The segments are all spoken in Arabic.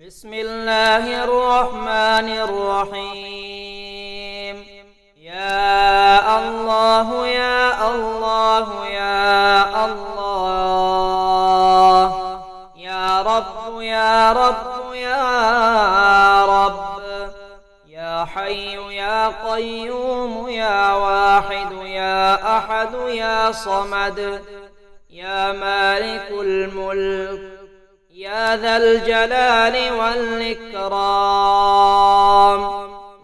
بسم الله الرحمن الرحيم. يا الله يا الله يا الله، يا رب يا رب يا رب، يا حي يا قيوم يا واحد يا أحد يا صمد، يا مالك الملك يا ذا الجلال والإكرام.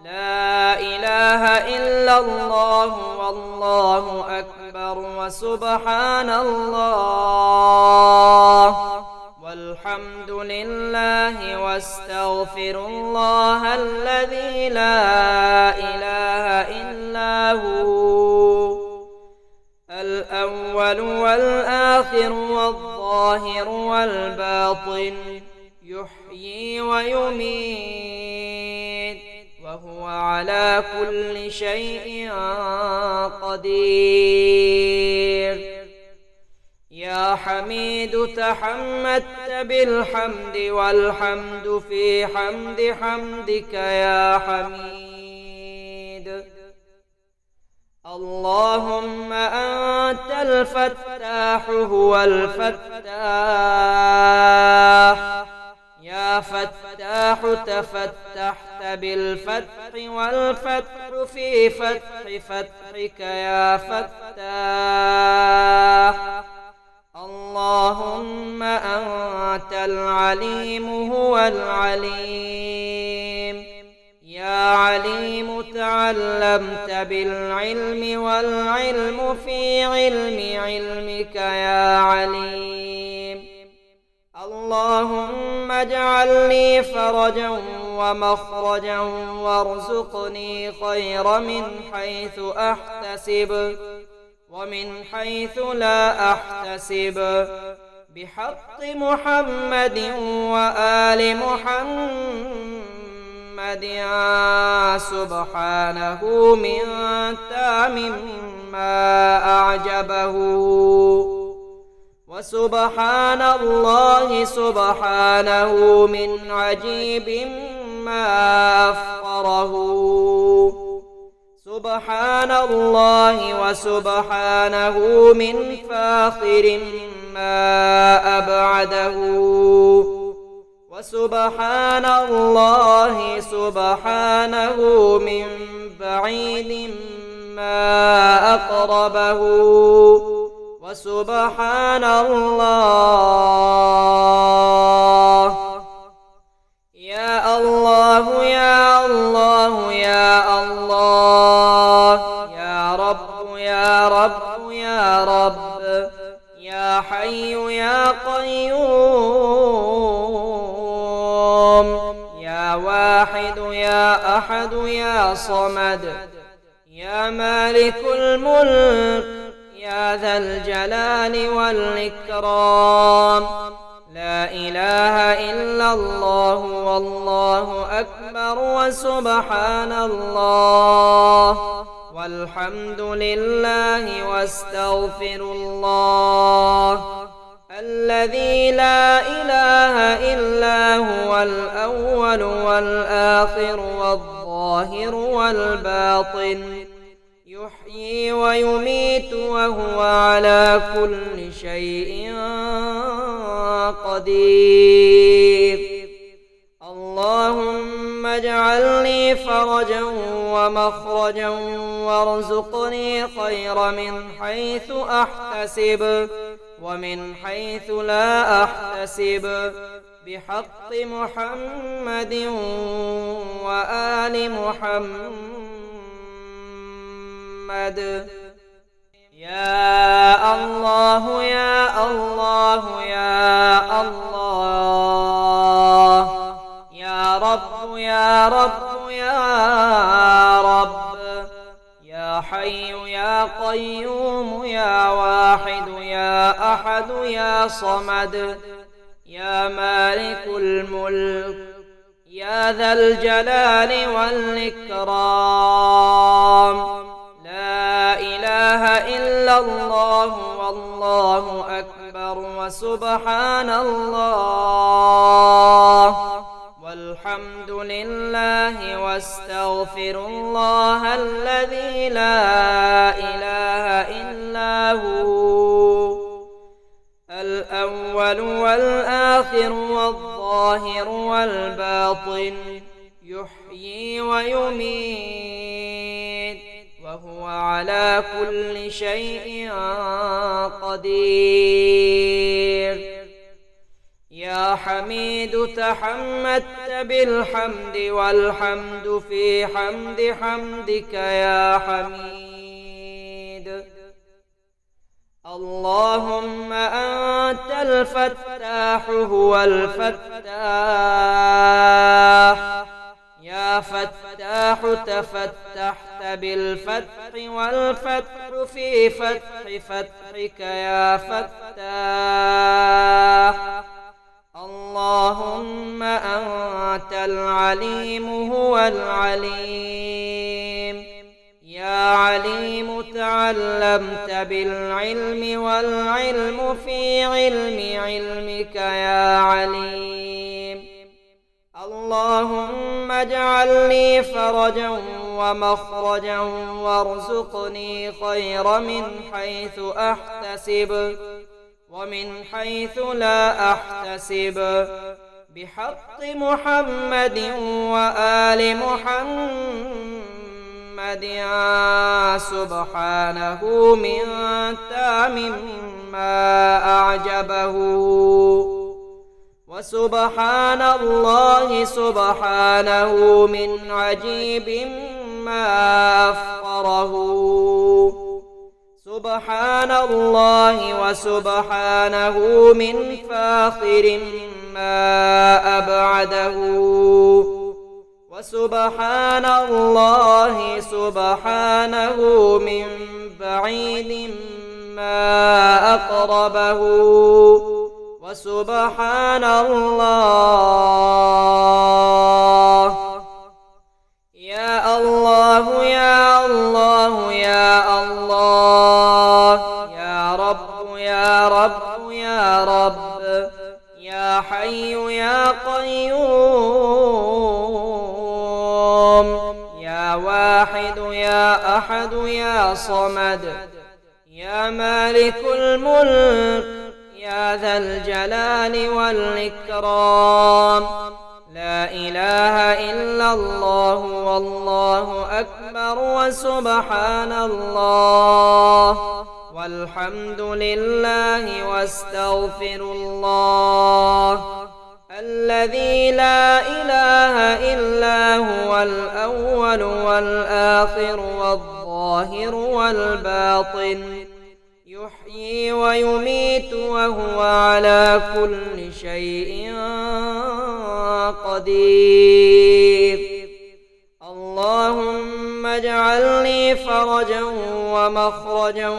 لا إله إلا الله والله أكبر وسبحان الله والحمد لله واستغفر الله الذي لا إله إلا هو، الأول والآخر والظاهر والباطن، يحيي ويميت وهو على كل شيء قدير. يا حميد تحمدت بالحمد والحمد في حمد حمدك يا حميد. اللهم أنت الفتاح هو الفتاح، يا فتاح تفتحت بالفتح والفتح في فتح فتحك يا فتاح. اللهم أنت العليم هو العليم، يا عليم تعلمت بالعلم والعلم في علم علمك يا عليم. اللهم اجعل لي فرجا ومخرجا وارزقني خير من حيث أحتسب ومن حيث لا أحتسب، بحق محمد وآل محمد سبحانه من تام ما أعجبه، وسبحان الله سبحانه من عجيب ما أفقره. سبحان الله وسبحانه من فاخر ما أبعده، وسبحان الله سبحانه من بعيد ما أقربه، وسبحان الله. يا الله يا الله يا الله، يا رب يا رب يا رب، يا حي يا قيوم يا واحد يا أحد يا صمد، يا مالك الملك يا ذا الجلال والإكرام. لا إله إلا الله والله أكبر وسبحان الله والحمد لله واستغفر الله الذي لا إله إلا هو، الأول والآخر والظاهر والباطن، يحيي ويميت وهو على كل شيء قدير. اللهم اجعل لي فرجا ومخرجا وارزقني خير من حيث أحتسب ومن حيث لا أحتسب، بحق محمد وآل محمد. يا الله يا الله يا الله، يا رب يا رب يا رب، يا حي يا قيوم يا واحد يا أحد يا صمد، يا مالك الملك يا ذا الجلال والإكرام. لا إله إلا الله والله أكبر وسبحان الله والحمد لله واستغفر الله الذي لا إله إلا هو الأول والآخر والظاهر والباطن يحيي ويميت وهو على كل شيء قدير. يا حميد تحمدت بالحمد والحمد في حمد حمدك يا حميد. اللهم أنت الفتاح هو الفتاح، يا فتاح تفتحت بالفتح والفتح في فتح فتحك يا فتاح. اللهم أنت العليم هو العليم، يا عليم تعلمت بالعلم والعلم في علم علمك يا عليم. اللهم اجعل لي فرجا ومخرجا وارزقني خير من حيث أحتسب ومن حيث لا أحتسب، بحق محمد وآل محمد سبحانه من تام ما أعجبه، وسبحان الله سبحانه من عجيب ما أفقره. سبحان الله وسبحانه من فاخر ما أبعده، وسبحان الله سبحانه من بعيد ما أقربه، وسبحان الله. يا الله يا الله يا الله، يا رب يا رب يا رب، يا حي يا قيوم، يا واحد يا أحد يا صمد، يا مالك الملك يا ذا الجلال والإكرام. لا إله إلا الله والله أكبر وسبحان الله والحمد لله واستغفر الله الذي لا إله إلا هو الأول والآخر والظاهر والباطن يحيي ويميت وهو على كل شيء قدير. اللهم اجعل لي فرجا ومخرجا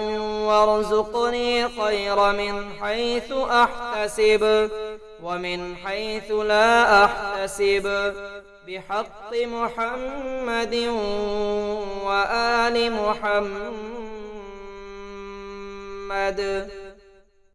وارزقني خير من حيث أحتسب ومن حيث لا أحتسب، بحق محمد وآل محمد.